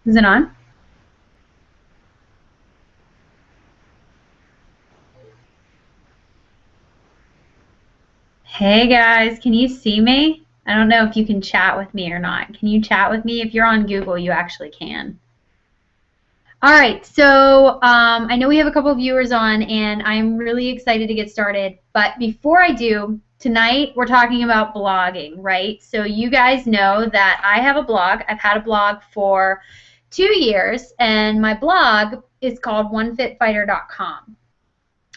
Is it on? Hey guys, can you see me? I don't know if you can chat with me or not. Can you chat with me? If you're on Google, you actually can. All right, so I know we have a couple of viewers on, and I'm really excited to get started. But before I do, tonight we're talking about blogging, right? So you guys know that I have a blog. I've had a blog for 2 years, and my blog is called onefitfighter.com.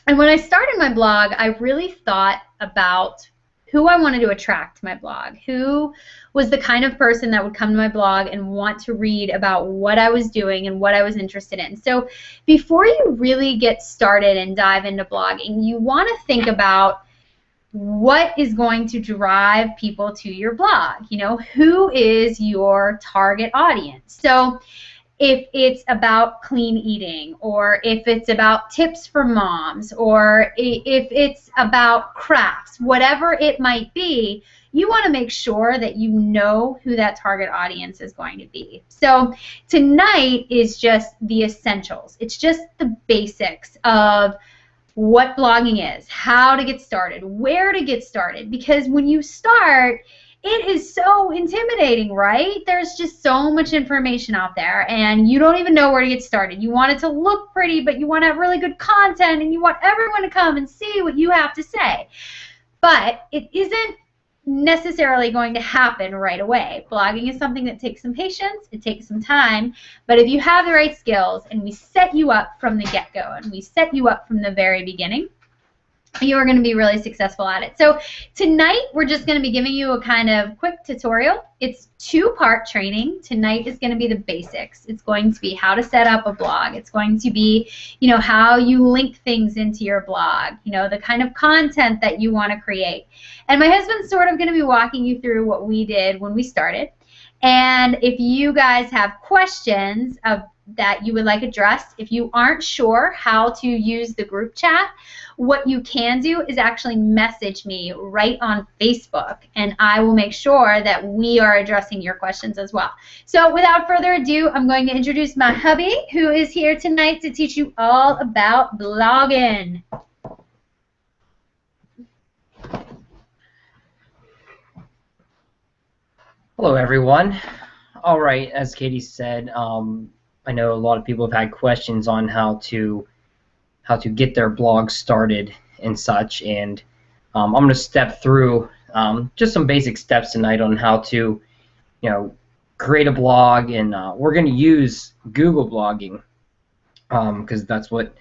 And when I started my blog, I really thought about who I wanted to attract to my blog, who was the kind of person that would come to my blog and want to read about what I was doing and what I was interested in. So before you really get started and dive into blogging, you want to think about what is going to drive people to your blog. You know, who is your target audience? So if it's about clean eating, or if it's about tips for moms, or if it's about crafts, whatever it might be, you want to make sure that you know who that target audience is going to be. So tonight is just the essentials. It's just the basics of what blogging is, how to get started, where to get started, because when you start, it is so intimidating, right? There's just so much information out there, and you don't even know where to get started. You want it to look pretty, but you want to have really good content, and you want everyone to come and see what you have to say. But it isn't necessarily going to happen right away. Blogging is something that takes some patience, it takes some time, but if you have the right skills and we set you up from the get-go and we set you up from the very beginning, you are going to be really successful at it. So tonight we're just going to be giving you a kind of quick tutorial. It's two-part training. Tonight is going to be the basics. It's going to be how to set up a blog. It's going to be, you know, how you link things into your blog, you know, the kind of content that you want to create. And my husband's sort of going to be walking you through what we did when we started. And if you guys have questions that you would like addressed, if you aren't sure how to use the group chat, what you can do is actually message me right on Facebook, and I will make sure that we are addressing your questions as well. So without further ado, I'm going to introduce my hubby, who is here tonight to teach you all about blogging. Hello, everyone. All right, as Katie said, I know a lot of people have had questions on how to get their blog started and such, and I'm going to step through just some basic steps tonight on how to, create a blog, and we're going to use Google blogging because that's what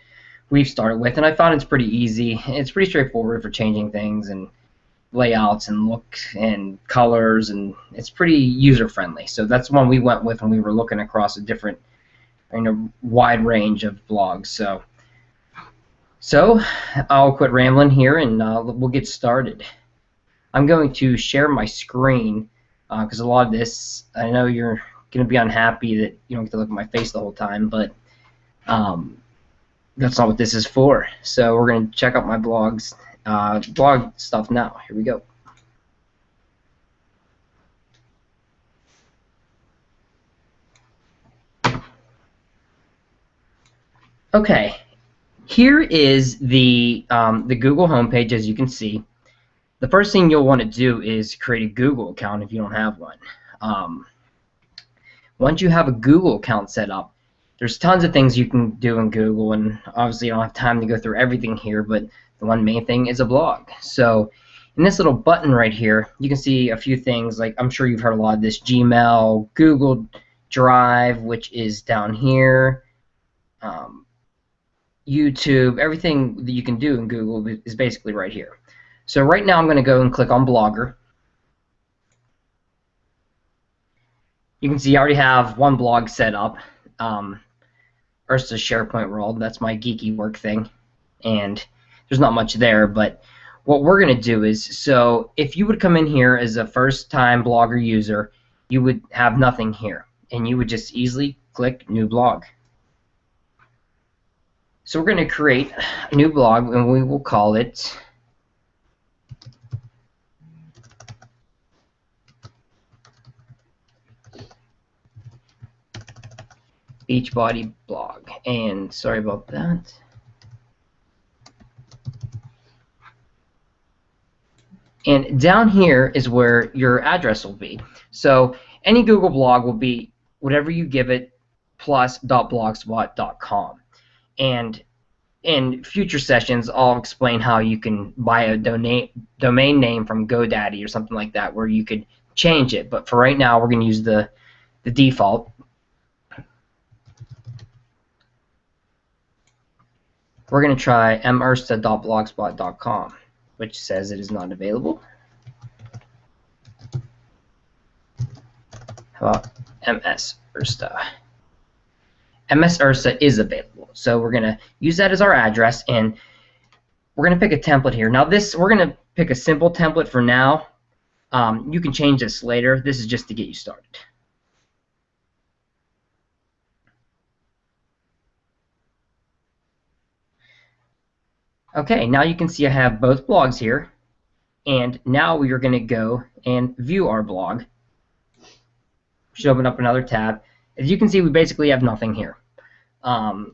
we've started with, and I found it's pretty easy. It's pretty straightforward for changing things and layouts and look and colors, and it's pretty user friendly. So that's one we went with when we were looking across a different, wide range of blogs. So I'll quit rambling here and we'll get started. I'm going to share my screen because a lot of this, I know you're going to be unhappy that you don't get to look at my face the whole time, but that's not what this is for. So we're going to check out my blog stuff now. Here we go. Okay, here is the Google homepage. As you can see, the first thing you'll want to do is create a Google account if you don't have one. Once you have a Google account set up, there's tons of things you can do in Google, and obviously I don't have time to go through everything here, but the one main thing is a blog. So in this little button right here, you can see a few things, like I'm sure you've heard a lot of this: Gmail, Google Drive, which is down here, YouTube. Everything that you can do in Google is basically right here. So right now I'm going to go and click on Blogger. You can see I already have one blog set up. Ursa's SharePoint World, that's my geeky work thing, and there's not much there, but what we're going to do is, so if you would come in here as a first-time Blogger user, you would have nothing here, and you would just easily click New Blog. So we're going to create a new blog, and we will call it Beachbody blog. And sorry about that. And down here is where your address will be. So any Google blog will be whatever you give it plus .blogspot.com. And in future sessions, I'll explain how you can buy a domain name from GoDaddy or something like that where you could change it. But for right now, we're going to use the default. We're going to try mursta.blogspot.com, which says it is not available. How about MS Ursta? MS Ursta is available, so we're going to use that as our address, and we're going to pick a template here. Now we're going to pick a simple template for now. You can change this later. This is just to get you started. Okay, now you can see I have both blogs here, and now we are going to go and view our blog. Should open up another tab. As you can see, we basically have nothing here.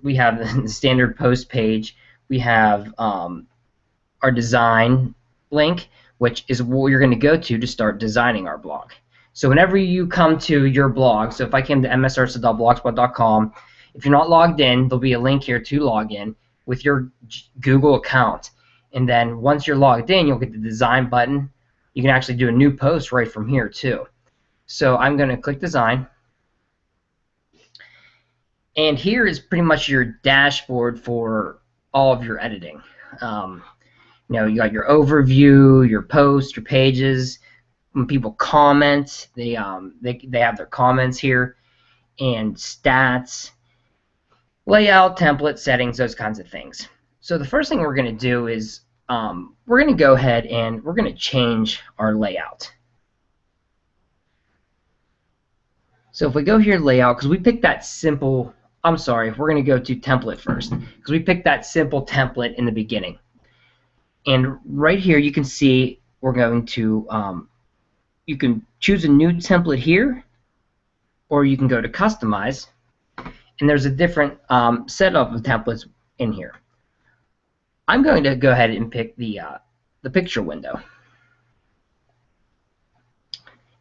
We have the standard post page. We have our design link, which is what you're going to go to start designing our blog. So whenever you come to your blog, so if I came to msursa.blogspot.com, if you're not logged in, there'll be a link here to log in with your Google account. And then once you're logged in, you'll get the design button. You can actually do a new post right from here too. So I'm going to click design. And here is pretty much your dashboard for all of your editing. You know, you got your overview, your posts, your pages. When people comment, they have their comments here, and stats, layout, template, settings, those kinds of things. So the first thing we're going to do is we're going to go ahead and we're going to change our layout. So if we go here, layout, because we picked that simple, I'm sorry, we're going to go to template first, because we picked that simple template in the beginning. And right here you can see we're going to, you can choose a new template here, or you can go to customize, and there's a different setup of templates in here. I'm going to go ahead and pick the picture window.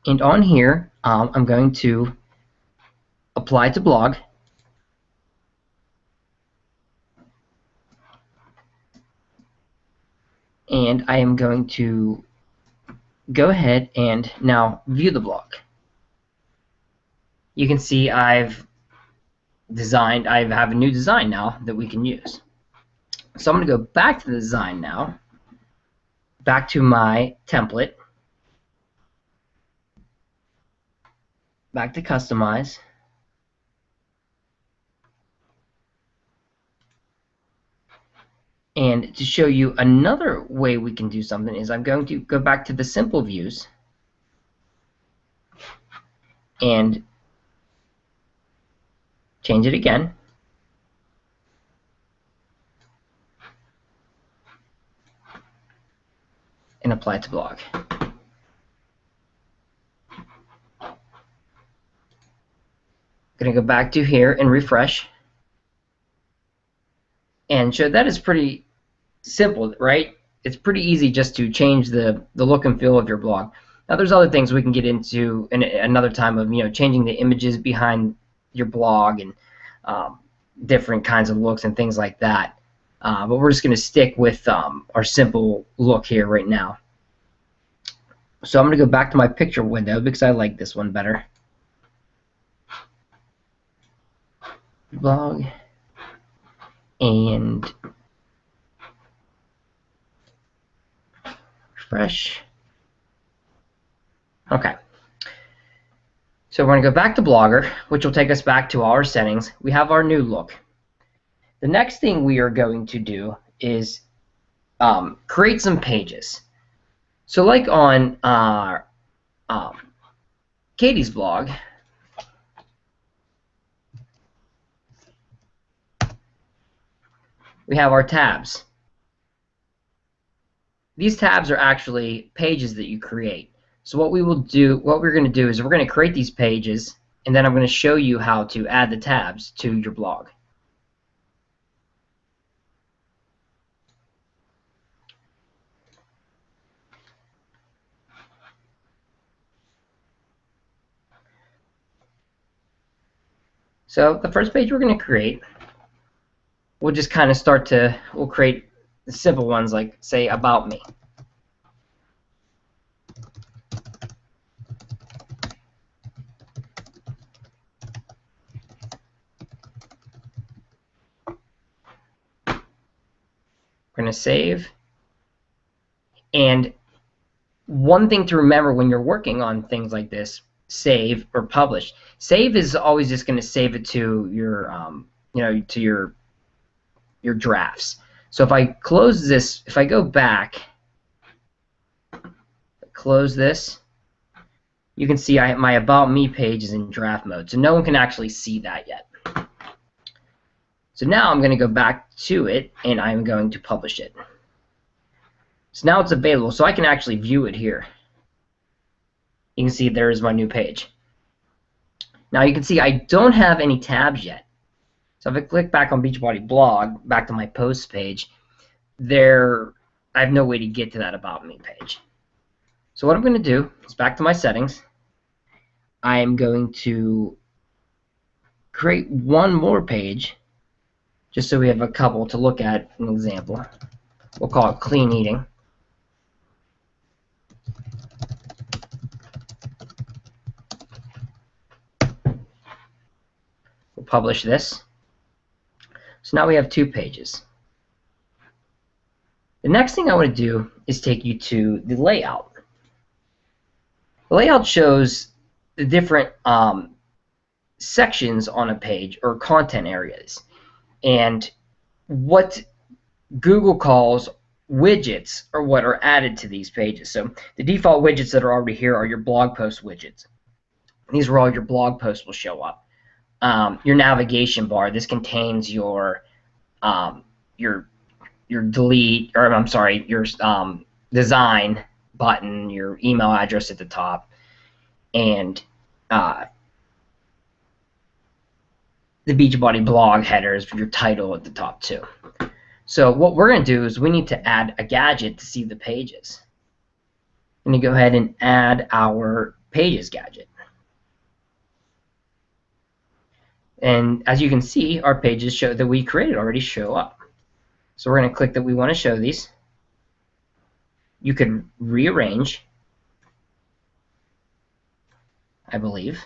And on here, I'm going to apply to blog. And I am going to go ahead and now view the blog. You can see I have a new design now that we can use. So I'm going to go back to the design now, back to my template, back to customize, and to show you another way we can do something is I'm going to go back to the simple views and change it again. And apply to blog. Going to go back to here and refresh. And so that is pretty simple, right? It's pretty easy just to change the look and feel of your blog. Now there's other things we can get into in another time of, you know, changing the images behind your blog and different kinds of looks and things like that. But we're just going to stick with our simple look here right now. So I'm going to go back to my picture window because I like this one better. Blog. And refresh. Okay. So we're going to go back to Blogger, which will take us back to our settings. We have our new look. The next thing we are going to do is create some pages. So like on Katie's blog, we have our tabs. These tabs are actually pages that you create. So what we're going to do is we're going to create these pages and then I'm going to show you how to add the tabs to your blog. So the first page we're going to create, we'll just kind of we'll create the simple ones like, say, About Me. We're going to save. And one thing to remember when you're working on things like this, save or publish. Save is always just going to save it to your, to your drafts. So if I close this, if I go back, close this, you can see my About Me page is in draft mode, so no one can actually see that yet. So now I'm going to go back to it, and I'm going to publish it. So now it's available, so I can actually view it here. You can see there's my new page. Now you can see I don't have any tabs yet. So if I click back on Beachbody blog, back to my posts page, I have no way to get to that About Me page. So what I'm going to do is back to my settings. I'm going to create one more page just so we have a couple to look at an example. We'll call it Clean Eating. We'll publish this. So now we have 2 pages. The next thing I want to do is take you to the layout. The layout shows the different sections on a page, or content areas, and what Google calls widgets are what are added to these pages. So the default widgets that are already here are your blog post widgets. These are all your blog posts will show up. Your navigation bar, this contains your delete, or I'm sorry, your design button, your email address at the top, and the Beachbody blog headers for your title at the top too. So what we're going to do is we need to add a gadget to see the pages. I'm going to go ahead and add our pages gadget. And as you can see, our pages that we created already show up. So we're going to click that we want to show these. You can rearrange, I believe.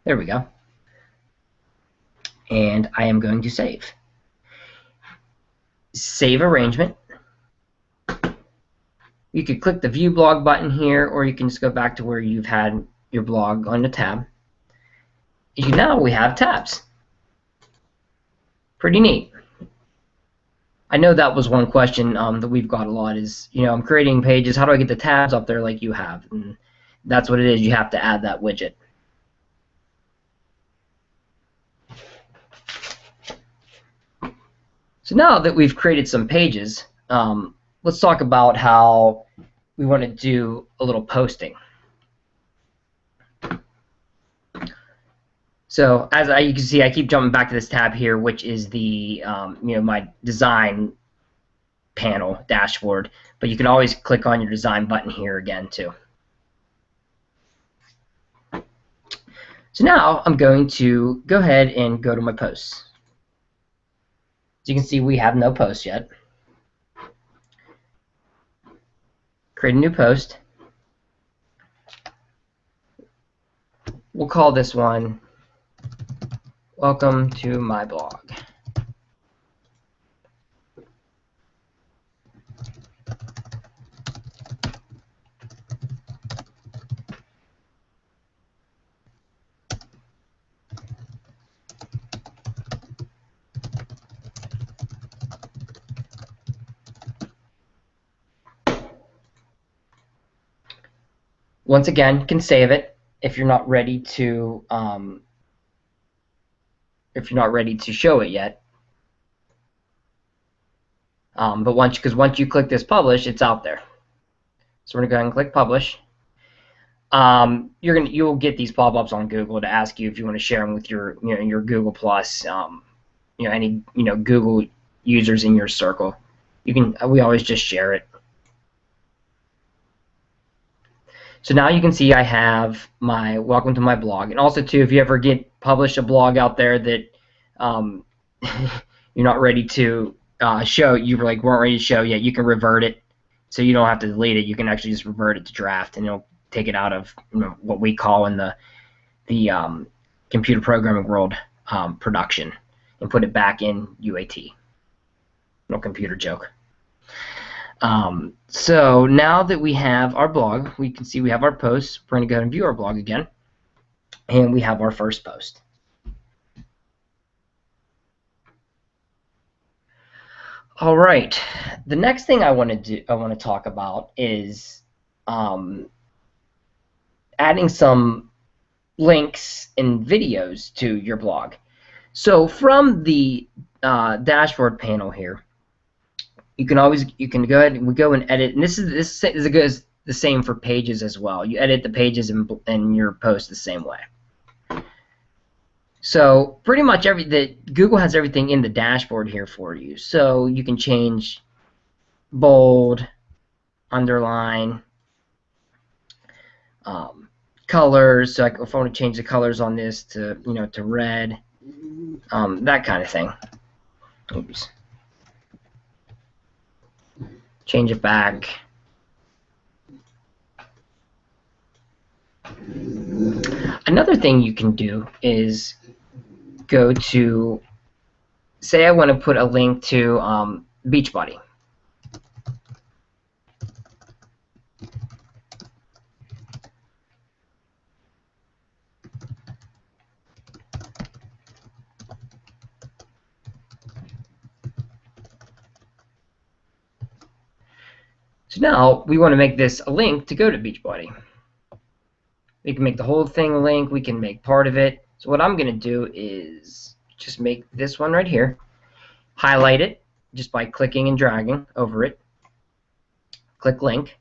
There we go. And I am going to save. Save arrangement. You could click the View Blog button here, or you can just go back to where you've had your blog on the tab. Now we have tabs. Pretty neat. I know that was one question that we've got a lot is, I'm creating pages, how do I get the tabs up there like you have? And that's what it is, you have to add that widget. So now that we've created some pages, let's talk about how we want to do a little posting. So as you can see, I keep jumping back to this tab here, which is the my design panel dashboard. But you can always click on your design button here again too. So now I'm going to go ahead and go to my posts. As you can see, we have no post yet. Create a new post. We'll call this one, Welcome to my blog. Once again, you can save it if you're not ready to show it yet. But once you click this publish, it's out there. So we're gonna go ahead and click publish. You'll get these pop-ups on Google to ask you if you want to share them with your your Google Plus, any Google users in your circle. We always just share it. So now you can see I have my welcome to my blog, and also too, if you ever publish a blog out there that you're not ready to show, weren't ready to show yet, you can revert it, so you don't have to delete it. You can actually just revert it to draft, and it'll take it out of what we call in the computer programming world production, and put it back in UAT. No computer joke. So now that we have our blog, we can see we have our posts. We're going to go ahead and view our blog again, and we have our first post. All right. The next thing I want to talk about is adding some links and videos to your blog. So from the dashboard panel here, you can go ahead and go and edit, and this is the same for pages as well. You edit the pages in your post the same way. So pretty much Google has everything in the dashboard here for you. So you can change bold, underline, colors. So if I want to change the colors on this to to red, that kind of thing. Oops. Change it back. Another thing you can do is go to, say I want to put a link to Beachbody. So now we want to make this a link to go to Beachbody. We can make the whole thing a link. We can make part of it. So what I'm going to do is just make this one right here. Highlight it just by clicking and dragging over it. Click link.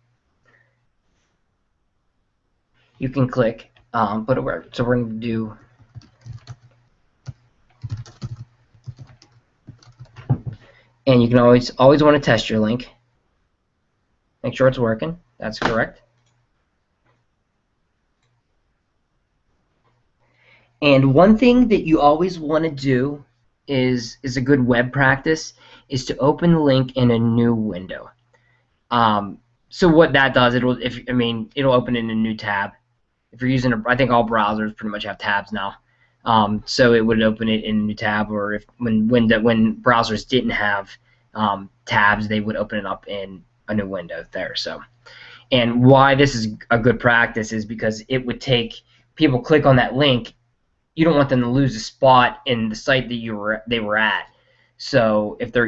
You can click put it where. So we're going to do and you can always want to test your link. Make sure it's working. That's correct. And one thing that you always want to do is a good web practice is to open the link in a new window. So what that does, it'll open in a new tab. If you're using I think all browsers pretty much have tabs now. So it would open it in a new tab, or when browsers didn't have tabs, they would open it up in a new window there. So, and why this is a good practice is because it would take people click on that link. You don't want them to lose a spot in the site that they were at. So if they're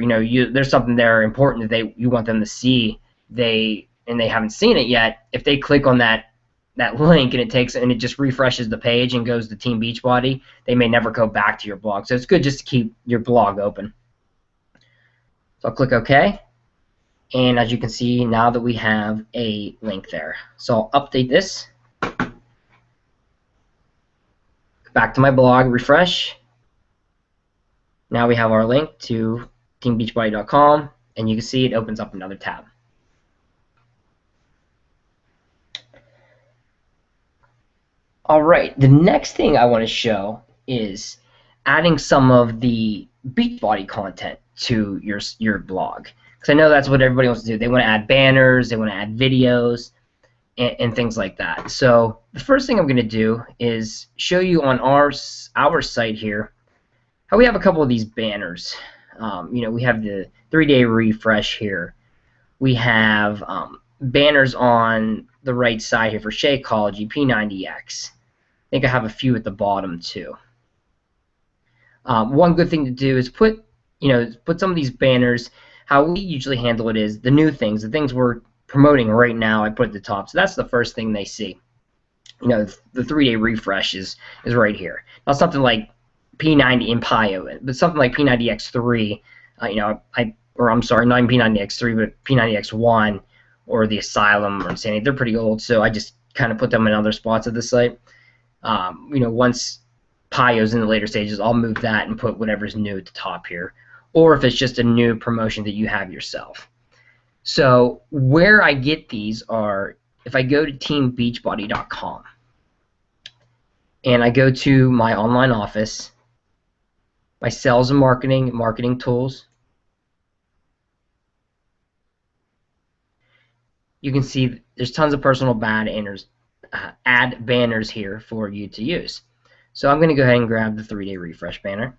there's something there important that you want them to see, they haven't seen it yet. If they click on that link and it just refreshes the page and goes to Team Beachbody, they may never go back to your blog. So it's good just to keep your blog open. So I'll click OK. And as you can see, now that we have a link there. So I'll update this. Back to my blog, refresh. Now we have our link to teambeachbody.com, and you can see it opens up another tab. All right, the next thing I want to show is adding some of the Beachbody content to your blog. Because I know that's what everybody wants to do. They want to add banners, they want to add videos, and things like that. So the first thing I'm going to do is show you on our site here how we have a couple of these banners. We have the 3-day refresh here. We have banners on the right side here for Shakeology, P90X. I think I have a few at the bottom too. One good thing to do is put some of these banners. How we usually handle it is the new things, the things we're promoting right now, I put at the top. So that's the first thing they see. The 3-day refresh is right here. Now something like P90 in Pio, but something like P90X3, I'm sorry, not even P90X3, but P90X1 or the Asylum or Insanity. They're pretty old, so I just kind of put them in other spots of the site. Once Pio's in the later stages, I'll move that and put whatever's new at the top here, or if it's just a new promotion that you have yourself. So where I get these are, if I go to teambeachbody.com and I go to my online office, my sales and marketing tools, you can see there's tons of personal ad banners here for you to use. So I'm going to go ahead and grab the 3-day refresh banner.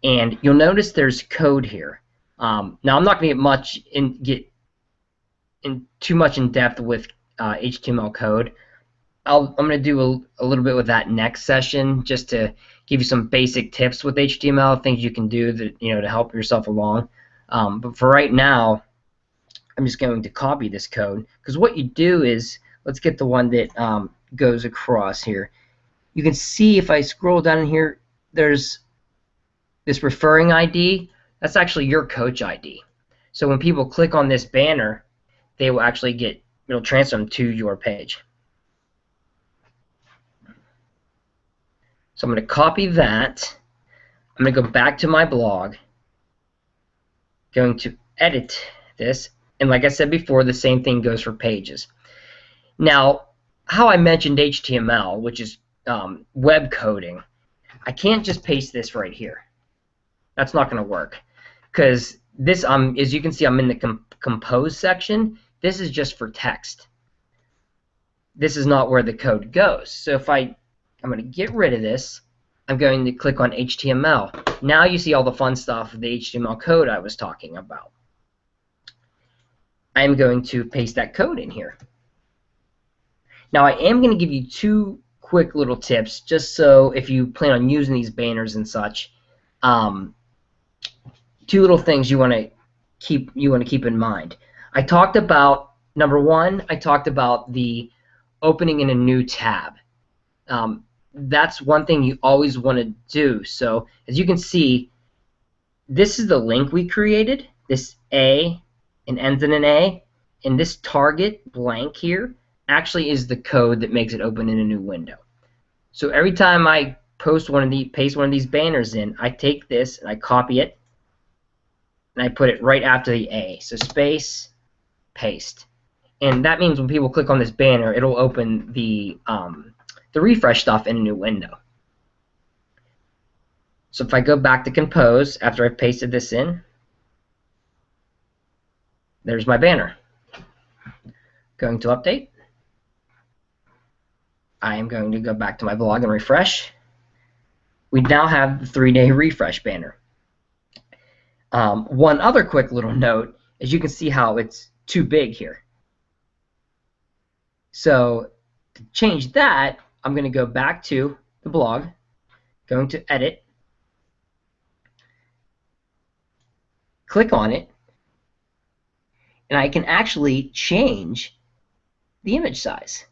And you'll notice there's code here. Now I'm not going to get too much in depth with HTML code. I'm going to do a little bit with that next session, just to give you some basic tips with HTML, things you can do that, to help yourself along. But for right now, I'm just going to copy this code, because what you do is, let's get the one that goes across here. You can see if I scroll down in here, there's this referring ID. That's actually your coach ID. So when people click on this banner, they will actually it'll transfer them to your page. So I'm going to copy that. I'm going to go back to my blog, going to edit this, and like I said before, the same thing goes for pages. Now, how I mentioned HTML, which is web coding, I can't just paste this right here. That's not going to work, because this, as you can see, I'm in the compose section. This is just for text. This is not where the code goes. So if I'm going to get rid of this, I'm going to click on HTML. Now you see all the fun stuff of the HTML code I was talking about. I'm going to paste that code in here. Now I am going to give you 2 quick little tips, just so if you plan on using these banners and such. 2 little things you want to keep in mind. I talked about, number 1, I talked about the opening in a new tab. That's one thing you always want to do. So as you can see, this is the link we created, this A and ends in an A, and this target blank here actually is the code that makes it open in a new window. So every time I paste one of these banners in, I take this and I copy it and I put it right after the A. So space, paste. And that means when people click on this banner, it'll open the refresh stuff in a new window. So if I go back to compose after I've pasted this in, there's my banner. Going to update. I am going to go back to my blog and refresh. We now have the 3-day refresh banner. One other quick little note is you can see how it's too big here. So to change that, I'm going to go back to the blog, going to edit, click on it, and I can actually change the image size.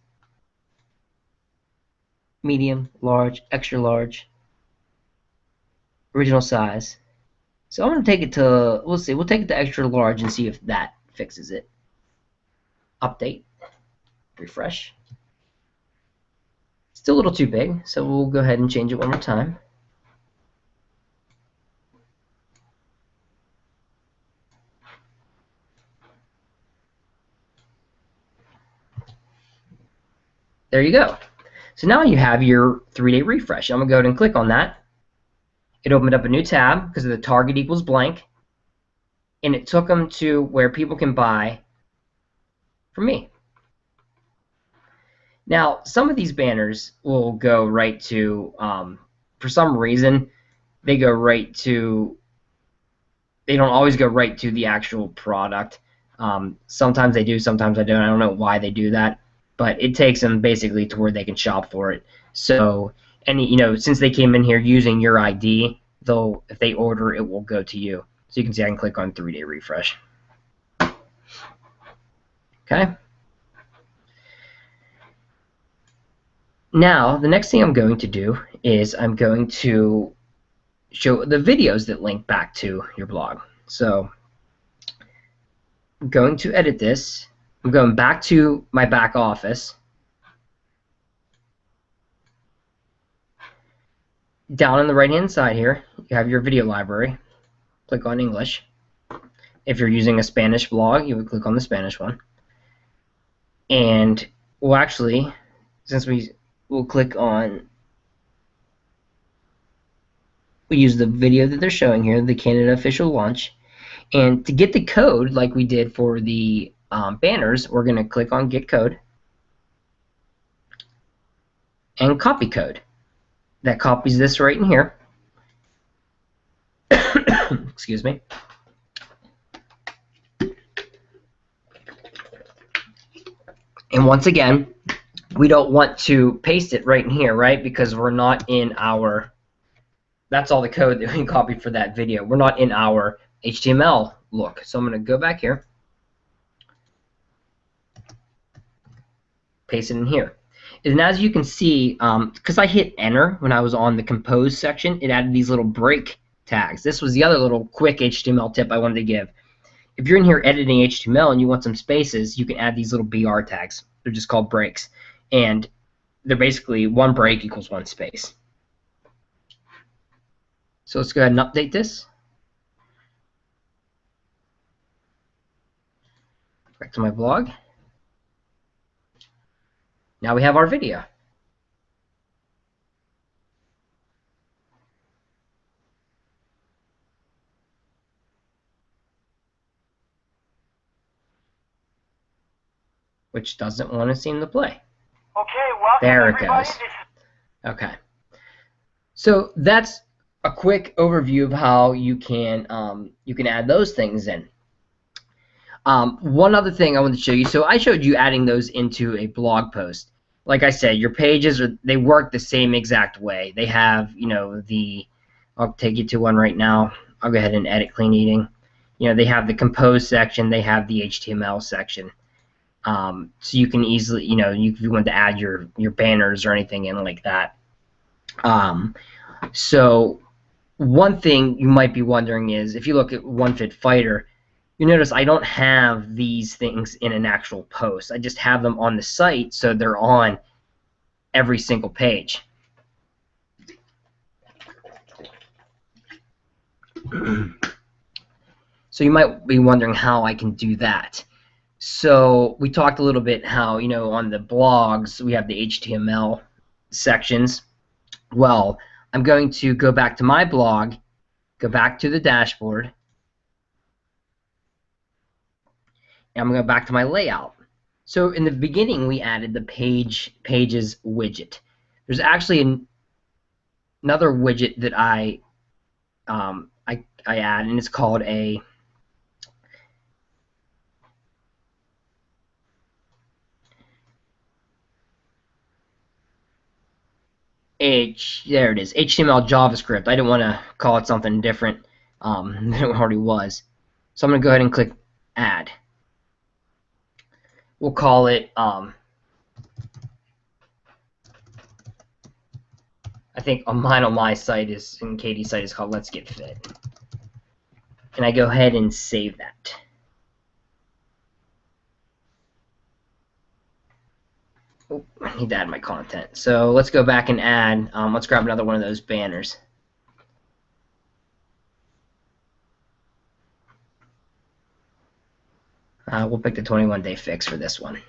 Medium, large, extra large, original size. So I'm going to take it to, we'll take it to extra large and see if that fixes it. Update, refresh. Still a little too big, so we'll go ahead and change it one more time. There you go. So now you have your 3-day refresh. I'm going to go ahead and click on that. It opened up a new tab because the target equals blank, and it took them to where people can buy from me. Now, some of these banners will go right to, for some reason, they don't always go right to the actual product. Sometimes they do, sometimes I don't. I don't know why they do that, but it takes them basically to where they can shop for it. So, since they came in here using your ID, if they order, it will go to you. So you can see I can click on 3-day refresh. Okay. Now, the next thing I'm going to do is I'm going to show the videos that link back to your blog. So I'm going to edit this. I'm going back to my back office. Down on the right-hand side here, you have your video library. Click on English. If you're using a Spanish blog, you would click on the Spanish one. And we'll actually, since we'll click on, we use the video that they're showing here, the Canada official launch. And to get the code, like we did for the banners, we're going to click on Get Code and copy code. That copies this right in here. Excuse me. And once again, we don't want to paste it right in here, right? Because we're not in our, that's all the code that we copied for that video. We're not in our HTML look. So I'm going to go back here, paste it in here. And as you can see, because I hit enter when I was on the compose section, it added these little break tags. This was the other little quick HTML tip I wanted to give. If you're in here editing HTML and you want some spaces, you can add these little BR tags. They're just called breaks. And they're basically one break equals one space. So let's go ahead and update this. Back to my blog. Now we have our video. Which doesn't want to seem to play. Okay, welcome there it everybody. goes. Okay. So that's a quick overview of how you can add those things in. One other thing I want to show you. So I showed you adding those into a blog post. Like I said, your pages they work the same exact way. They have, I'll take you to one right now. I'll go ahead and edit clean eating. They have the compose section. They have the HTML section. So you can easily, if you want to add your banners or anything in like that. So one thing you might be wondering is, if you look at One Fit Fighter, you notice I don't have these things in an actual post. I just have them on the site, so they're on every single page. So you might be wondering how I can do that. So we talked a little bit how, on the blogs we have the HTML sections. Well, I'm going to go back to my blog, go back to the dashboard, and I'm going to go back to my layout. So in the beginning we added the pages widget. There's actually another widget that I add, and it's called a there it is, HTML JavaScript. I didn't want to call it something different than it already was. So I'm going to go ahead and click Add. We'll call it, I think on my site is, and Katie's site is called Let's Get Fit. And I go ahead and save that. Oh, I need to add my content. So let's go back and add, let's grab another one of those banners. We'll pick the 21-day fix for this one.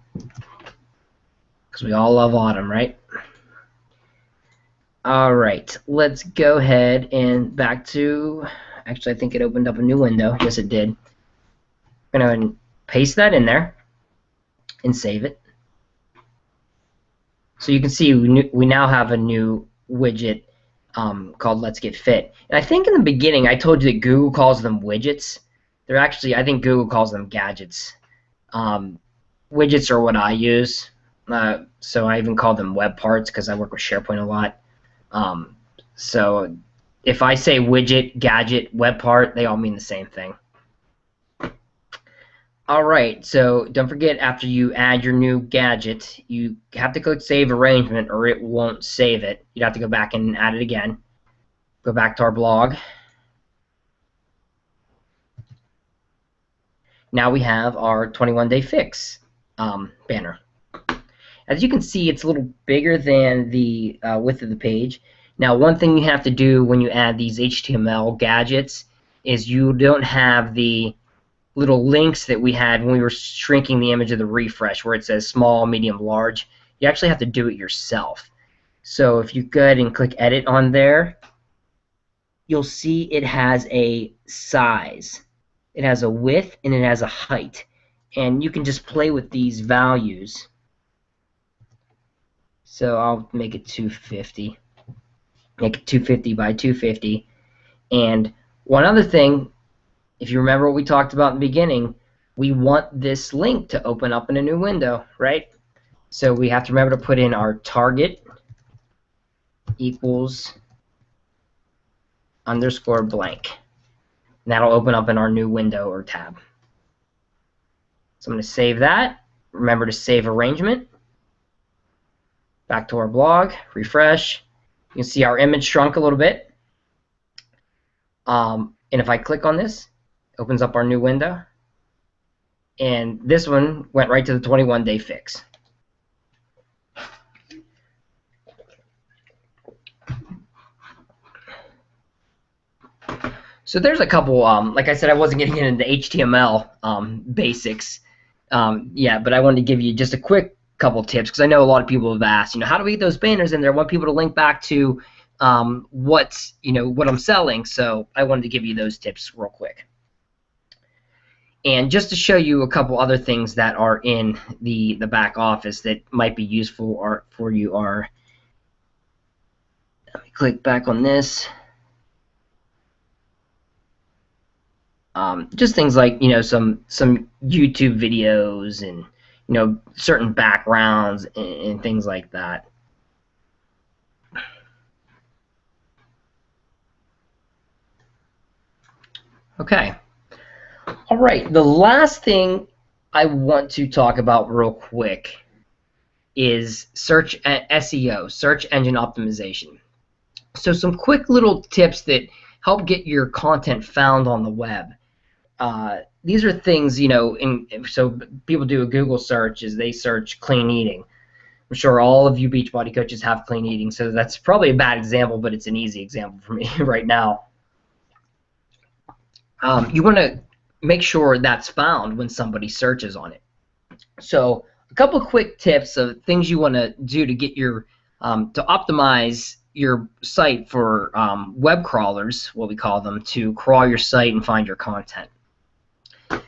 Because we all love autumn, right? All right, let's go ahead and back to, actually I think it opened up a new window. Yes, it did. I'm going to paste that in there and save it. So you can see we now have a new widget called Let's Get Fit. And I think in the beginning I told you that Google calls them widgets. They're actually, I think Google calls them gadgets. Widgets are what I use. So I even call them web parts because I work with SharePoint a lot. So if I say widget, gadget, web part, they all mean the same thing. Alright, so don't forget, after you add your new gadget, you have to click Save Arrangement or it won't save it. You'd have to go back and add it again. Go back to our blog. now we have our 21-day fix banner. As you can see, it's a little bigger than the width of the page. Now, one thing you have to do when you add these HTML gadgets is you don't have the little links that we had when we were shrinking the image of the refresh where it says small, medium, large. You actually have to do it yourself. So if you go ahead and click edit on there, you'll see it has a size. It has a width and it has a height. And you can just play with these values. So I'll make it 250. Make it 250 by 250. And one other thing, if you remember what we talked about in the beginning, we want this link to open up in a new window, right? So we have to remember to put in our target equals underscore blank. And that'll open up in our new window or tab. So I'm going to save that. Remember to save arrangement. Back to our blog, refresh. You can see our image shrunk a little bit. And if I click on this, it opens up our new window. And this one went right to the 21-day fix. So there's a couple, like I said, I wasn't getting into HTML basics yet, but I wanted to give you just a quick couple tips because I know a lot of people have asked, how do we get those banners in there? I want people to link back to what I'm selling, so I wanted to give you those tips real quick. And just to show you a couple other things that are in the back office that might be useful for you are, let me click back on this. Just things like some YouTube videos and certain backgrounds and things like that. Okay. All right. The last thing I want to talk about real quick is SEO, search engine optimization. So some quick little tips that help get your content found on the web. These are things, so people do a Google search is they search clean eating. I'm sure all of you Beachbody coaches have clean eating, so that's probably a bad example, but it's an easy example for me right now. You want to make sure that's found when somebody searches on it. So a couple of quick tips of things you want to do to get your, to optimize your site for web crawlers, what we call them, to crawl your site and find your content.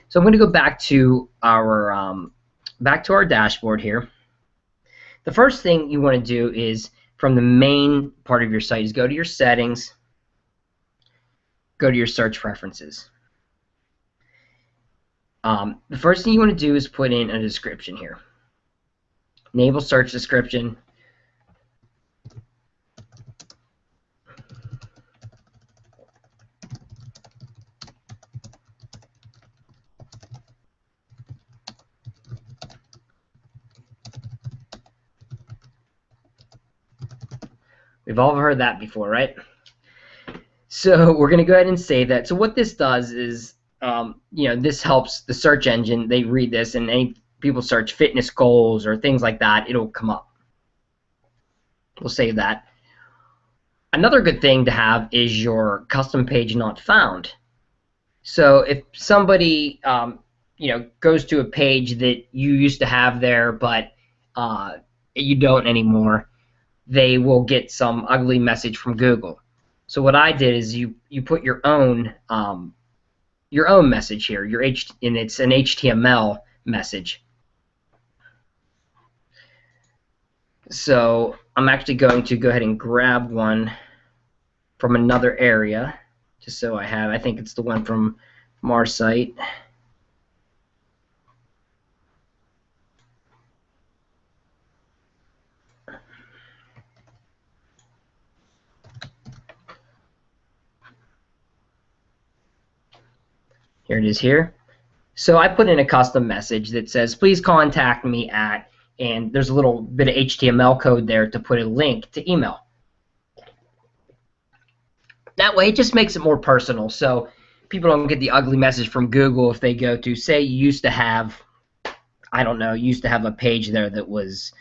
So I'm going to go back to our dashboard here. The first thing you want to do is from the main part of your site is go to your settings, go to your search preferences. The first thing you want to do is put in a description here. Enable search description. We've all heard that before, right? So we're going to go ahead and save that. So what this does is, this helps the search engine. They read this, and any people search fitness goals or things like that, it'll come up. We'll save that. Another good thing to have is your custom page not found. So if somebody, goes to a page that you used to have there, but you don't anymore, they will get some ugly message from Google. So what I did is you put your own message here, and it's an HTML message. So I'm actually going to go ahead and grab one from another area, just so I think it's the one from our site. Here it is here. So I put in a custom message that says, please contact me at, and there's a little bit of HTML code there to put a link to email. That way it just makes it more personal. So people don't get the ugly message from Google if they go to, say, you used to have, I don't know, you used to have a page there that was,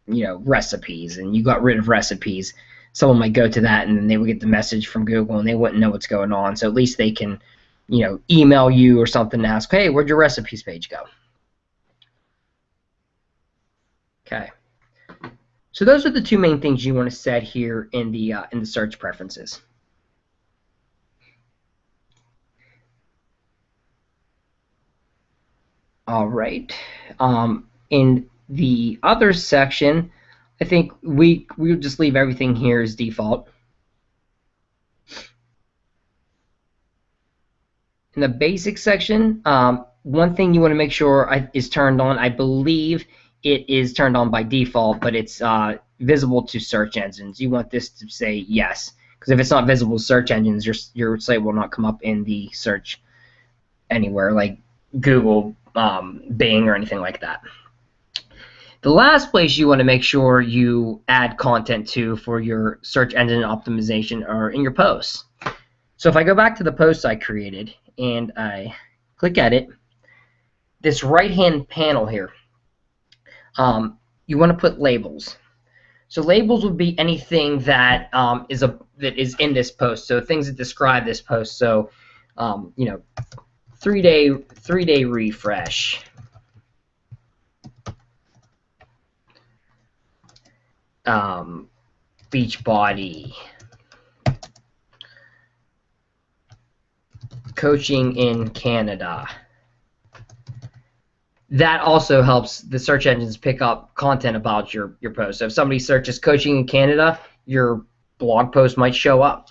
recipes, and you got rid of recipes. Someone might go to that, and then they would get the message from Google, and they wouldn't know what's going on. So at least they can, email you or something and ask, hey, where'd your recipes page go? Okay. So those are the two main things you want to set here in the search preferences. All right. In the other section, I think we'll just leave everything here as default. In the basics section, one thing you want to make sure is turned on. I believe it is turned on by default, but it's visible to search engines. You want this to say yes, because if it's not visible to search engines, your site will not come up in the search anywhere, like Google, Bing, or anything like that. The last place you want to make sure you add content to for your search engine optimization are in your posts. So if I go back to the posts I created and I click edit, this right-hand panel here, you want to put labels. So labels would be anything that is in this post. So things that describe this post. So 3-day refresh. Beachbody. Coaching in Canada. That also helps the search engines pick up content about your post. So if somebody searches coaching in Canada, your blog post might show up.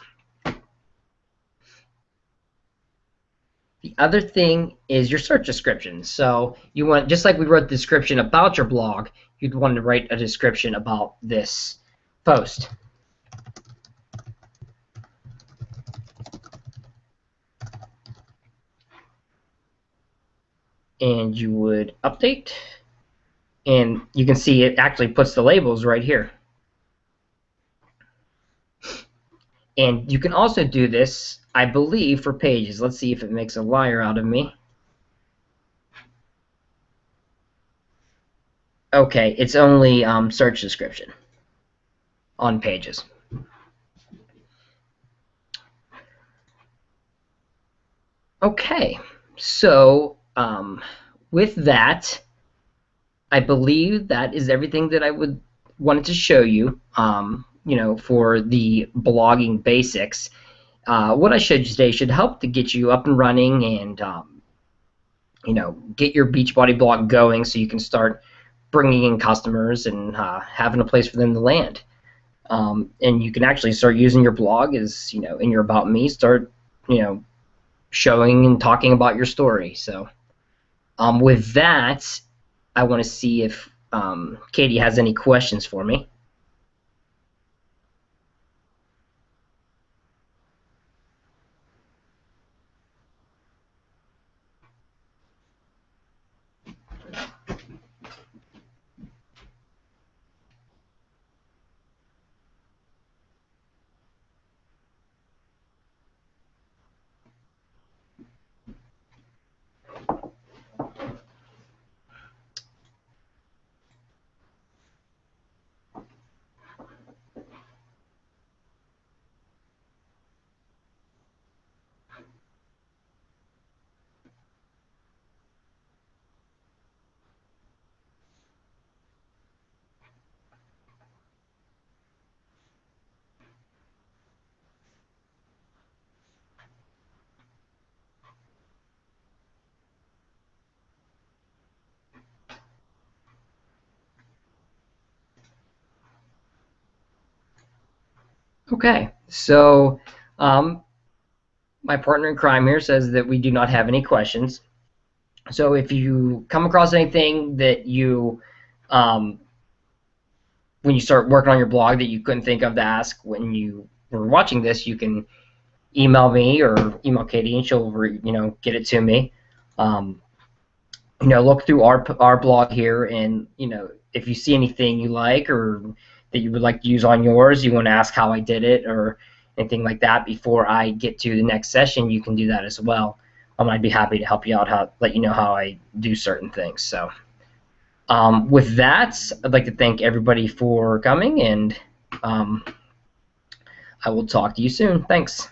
The other thing is your search description. So you want, just like we wrote the description about your blog, you'd want to write a description about this post. And you would update, and you can see it actually puts the labels right here. And you can also do this, I believe, for pages. Let's see if it makes a liar out of me. Okay, it's only search description on pages. Okay, so with that, I believe that is everything that I wanted to show you. For the blogging basics. What I showed you today should help to get you up and running and get your Beachbody blog going so you can start bringing in customers and having a place for them to land. And you can actually start using your blog as in your About Me, start showing and talking about your story. So with that, I want to see if Katie has any questions for me. Okay, so my partner in crime here says that we do not have any questions. So if you come across anything that you, when you start working on your blog that you couldn't think of to ask when you were watching this, you can email me or email Katie and she'll get it to me. Look through our blog here, and if you see anything you like or that you would like to use on yours, you want to ask how I did it or anything like that before I get to the next session, you can do that as well. I'd be happy to help you out, let you know how I do certain things. So with that, I'd like to thank everybody for coming, and I will talk to you soon. Thanks.